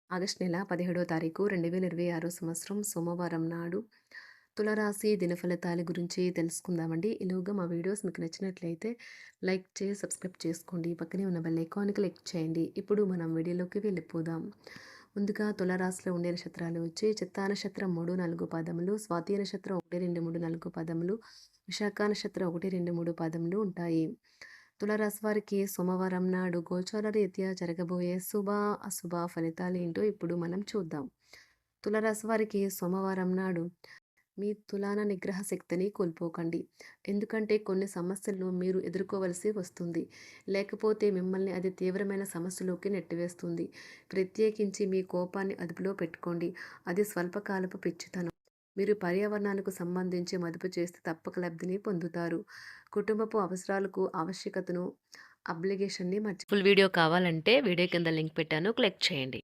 August నెల 17వ తారీఖు 2026 సంవత్సరం సోమవారం నాడు తులరాశి దినఫలితాల గురించి తెలుసుకుందామండి. ఈలోగా మా వీడియోస్ మీకు నచ్చినట్లయితే లైక్ చేసి సబ్స్క్రైబ్ చేసుకోండి. పక్కనే ఉన్న బెల్ ఐకాన్‌ని క్లిక్ చేయండి. ఇప్పుడు మనం వీడియోలోకి వెళ్ళిపోదాం. ముందుగా తులరాశిలో ఉండే నక్షత్రాలు వచ్చి చిత్తా నక్షత్రం 3, 4 పాదములు, స్వాతి నక్షత్రం 1, 2, 3, 4 పాదములు, విశాఖ నక్షత్రం 1, 2, 3 పాదములు ఉంటాయి. తులారాశి వారికి సోమవారం నాడు గోచార రీత్యా జరగబోయే శుభ అశుభ ఫలితాలు ఏంటో ఇప్పుడు మనం చూద్దాం. తులారాశి వారికి సోమవారం నాడు మీ తులాన నిగ్రహ శక్తిని కోల్పోకండి. ఎందుకంటే కొన్ని సమస్యలను మీరు ఎదుర్కోవలసి వస్తుంది. లేకపోతే మిమ్మల్ని అది తీవ్రమైన సమస్యలోకి నెట్టివేస్తుంది. ప్రత్యేకించి మీ కోపాన్ని అదుపులో పెట్టుకోండి. అది స్వల్పకాలపు పిచ్చితనం. మీరు పర్యావరణానికి సంబంధించి మదుపు చేస్తే తప్పక లబ్ధిని పొందుతారు. కుటుంబపు అవసరాలకు ఆవశ్యకతను అబ్లిగేషన్‌ని ఫుల్ వీడియో కావాలంటే వీడియో కింద లింక్ పెట్టాను. క్లిక్ చేయండి.